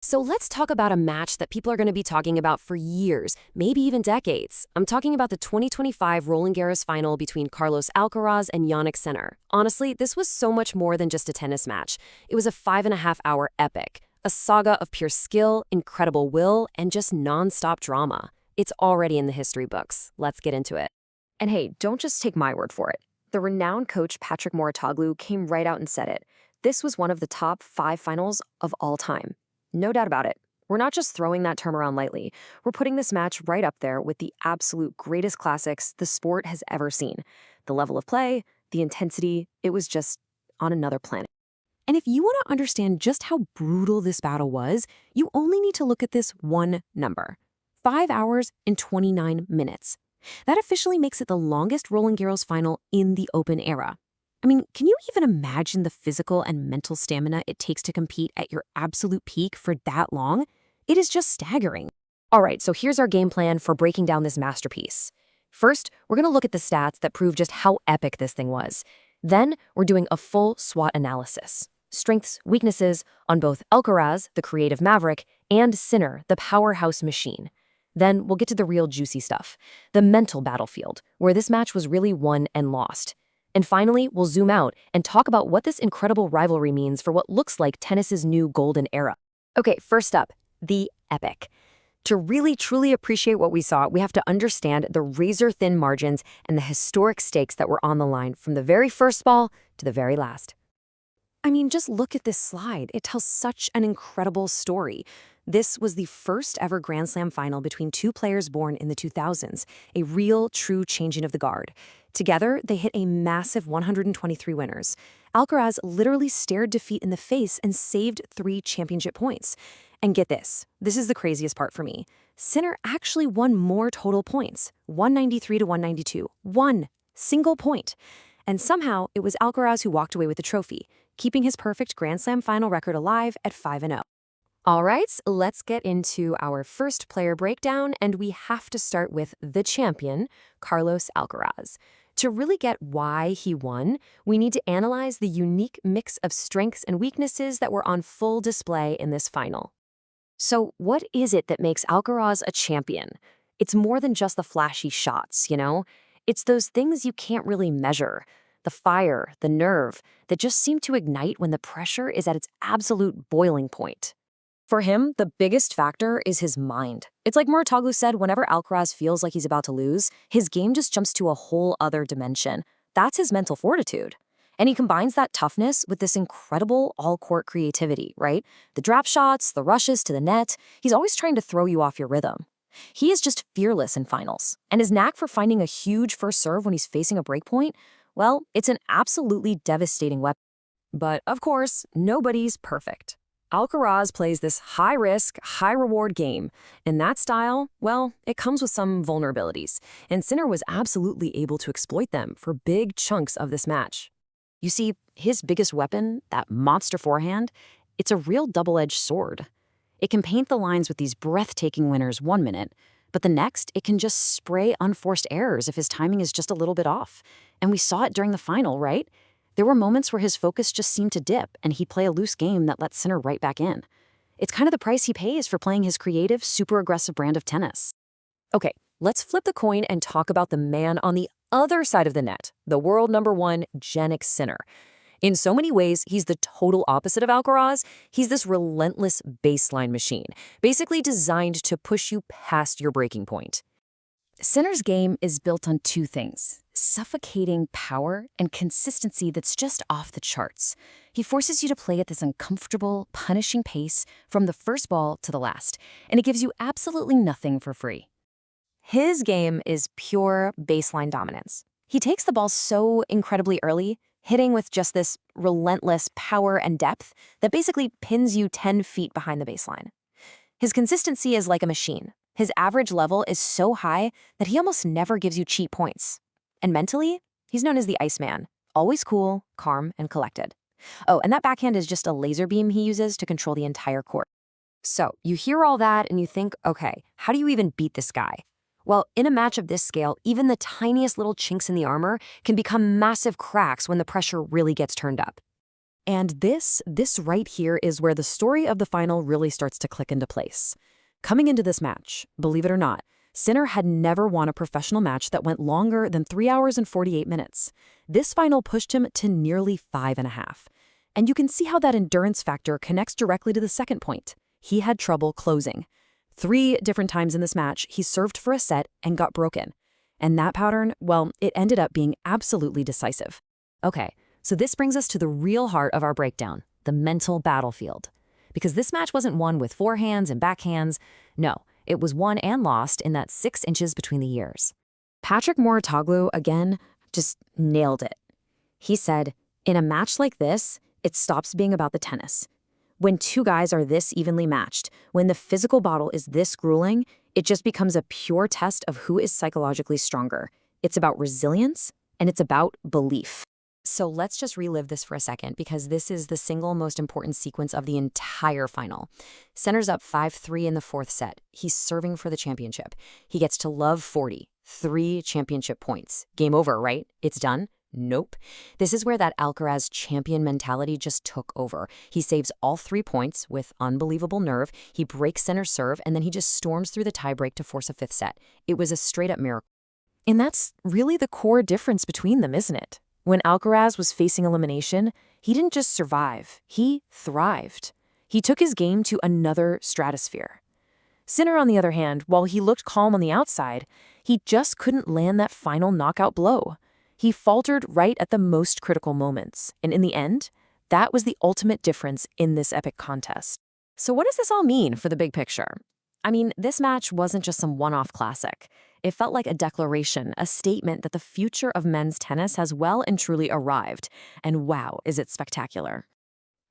So let's talk about a match that people are going to be talking about for years, maybe even decades. I'm talking about the 2025 Roland-Garros final between Carlos Alcaraz and Jannik Sinner. Honestly, this was so much more than just a tennis match. It was a 5.5-hour epic, a saga of pure skill, incredible will, and just non-stop drama. It's already in the history books. Let's get into it. And hey, don't just take my word for it. The renowned coach Patrick Mouratoglou came right out and said it. This was one of the top 5 finals of all time. No doubt about it. We're not just throwing that term around lightly. We're putting this match right up there with the absolute greatest classics the sport has ever seen. The level of play, the intensity, it was just on another planet. And if you want to understand just how brutal this battle was, you only need to look at this one number. 5 hours and 29 minutes. That officially makes it the longest Roland-Garros final in the Open era. I mean, can you even imagine the physical and mental stamina it takes to compete at your absolute peak for that long? It is just staggering. All right, so here's our game plan for breaking down this masterpiece. First, we're going to look at the stats that prove just how epic this thing was. Then, we're doing a full SWOT analysis. Strengths, weaknesses on both Alcaraz, the creative maverick, and Sinner, the powerhouse machine. Then, we'll get to the real juicy stuff, the mental battlefield, where this match was really won and lost. And finally, we'll zoom out and talk about what this incredible rivalry means for what looks like tennis's new golden era. Okay, first up, the epic. To really truly appreciate what we saw, we have to understand the razor-thin margins and the historic stakes that were on the line from the very first ball to the very last. I mean, just look at this slide. It tells such an incredible story. This was the first ever Grand Slam final between two players born in the 2000s, a real, true changing of the guard. Together, they hit a massive 123 winners. Alcaraz literally stared defeat in the face and saved 3 championship points. And get this is the craziest part for me. Sinner actually won more total points, 193 to 192, 1 single point. And somehow, it was Alcaraz who walked away with the trophy, keeping his perfect Grand Slam final record alive at 5-0. All right, let's get into our first player breakdown, and we have to start with the champion, Carlos Alcaraz. To really get why he won, we need to analyze the unique mix of strengths and weaknesses that were on full display in this final. So what is it that makes Alcaraz a champion? It's more than just the flashy shots, you know? It's those things you can't really measure. The fire, the nerve, that just seem to ignite when the pressure is at its absolute boiling point. For him, the biggest factor is his mind. It's like Mouratoglou said, whenever Alcaraz feels like he's about to lose, his game just jumps to a whole other dimension. That's his mental fortitude. And he combines that toughness with this incredible all-court creativity, right? The drop shots, the rushes to the net, he's always trying to throw you off your rhythm. He is just fearless in finals. And his knack for finding a huge first serve when he's facing a breakpoint, well, it's an absolutely devastating weapon. But, of course, nobody's perfect. Alcaraz plays this high-risk, high-reward game, and that style, well, it comes with some vulnerabilities, and Sinner was absolutely able to exploit them for big chunks of this match. You see, his biggest weapon, that monster forehand, it's a real double-edged sword. It can paint the lines with these breathtaking winners 1 minute, but the next, it can just spray unforced errors if his timing is just a little bit off. And we saw it during the final, right? There were moments where his focus just seemed to dip, and he'd play a loose game that let Sinner right back in. It's kind of the price he pays for playing his creative, super aggressive brand of tennis. Okay, let's flip the coin and talk about the man on the other side of the net, the world number 1, Jannik Sinner. In so many ways, he's the total opposite of Alcaraz. He's this relentless baseline machine, basically designed to push you past your breaking point. Sinner's game is built on 2 things: suffocating power and consistency that's just off the charts. He forces you to play at this uncomfortable, punishing pace from the first ball to the last, and it gives you absolutely nothing for free. His game is pure baseline dominance. He takes the ball so incredibly early, hitting with just this relentless power and depth that basically pins you 10 feet behind the baseline. His consistency is like a machine. His average level is so high that he almost never gives you cheap points. And mentally, he's known as the Iceman, always cool, calm, and collected. Oh, and that backhand is just a laser beam he uses to control the entire court. So, you hear all that and you think, okay, how do you even beat this guy? Well, in a match of this scale, even the tiniest little chinks in the armor can become massive cracks when the pressure really gets turned up. And this right here is where the story of the final really starts to click into place. Coming into this match, believe it or not, Sinner had never won a professional match that went longer than 3 hours and 48 minutes. This final pushed him to nearly 5.5. And you can see how that endurance factor connects directly to the second point. He had trouble closing. 3 different times in this match, he served for a set and got broken. And that pattern, well, it ended up being absolutely decisive. Okay, so this brings us to the real heart of our breakdown, the mental battlefield. Because this match wasn't won with forehands and backhands. No, it was won and lost in that 6 inches between the ears. Patrick Mouratoglou, again, just nailed it. He said, in a match like this, it stops being about the tennis. When 2 guys are this evenly matched, when the physical battle is this grueling, it just becomes a pure test of who is psychologically stronger. It's about resilience, and it's about belief. So let's just relive this for a second, because this is the single most important sequence of the entire final. Sinner's up 5-3 in the 4th set. He's serving for the championship. He gets to love 40, 3 championship points. Game over, right? It's done? Nope. This is where that Alcaraz champion mentality just took over. He saves all 3 points with unbelievable nerve. He breaks Sinner's serve, and then he just storms through the tiebreak to force a 5th set. It was a straight-up miracle. And that's really the core difference between them, isn't it? When Alcaraz was facing elimination, he didn't just survive, he thrived. He took his game to another stratosphere. Sinner, on the other hand, while he looked calm on the outside, he just couldn't land that final knockout blow. He faltered right at the most critical moments, and in the end, that was the ultimate difference in this epic contest. So what does this all mean for the big picture? I mean, this match wasn't just some one-off classic. It felt like a declaration, a statement that the future of men's tennis has well and truly arrived. And wow, is it spectacular.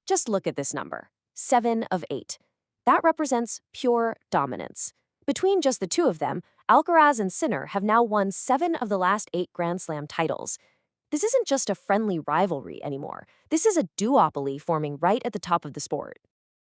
Just look at this number, 7 of 8. That represents pure dominance. Between just the 2 of them, Alcaraz and Sinner have now won 7 of the last 8 Grand Slam titles. This isn't just a friendly rivalry anymore. This is a duopoly forming right at the top of the sport.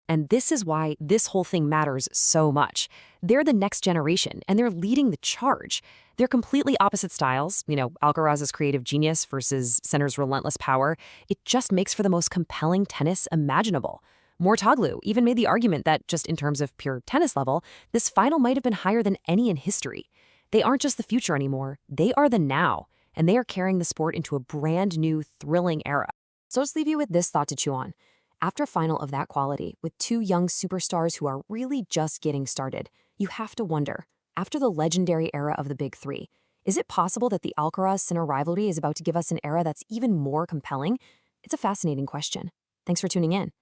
And this is why this whole thing matters so much. They're the next generation, and they're leading the charge. They're completely opposite styles. Alcaraz's creative genius versus Sinner's relentless power. It just makes for the most compelling tennis imaginable. Mouratoglou even made the argument that, just in terms of pure tennis level, this final might have been higher than any in history. They aren't just the future anymore. They are the now, and they are carrying the sport into a brand new, thrilling era. So let's leave you with this thought to chew on. After a final of that quality, with 2 young superstars who are really just getting started, you have to wonder, after the legendary era of the Big Three, is it possible that the Alcaraz-Sinner rivalry is about to give us an era that's even more compelling? It's a fascinating question. Thanks for tuning in.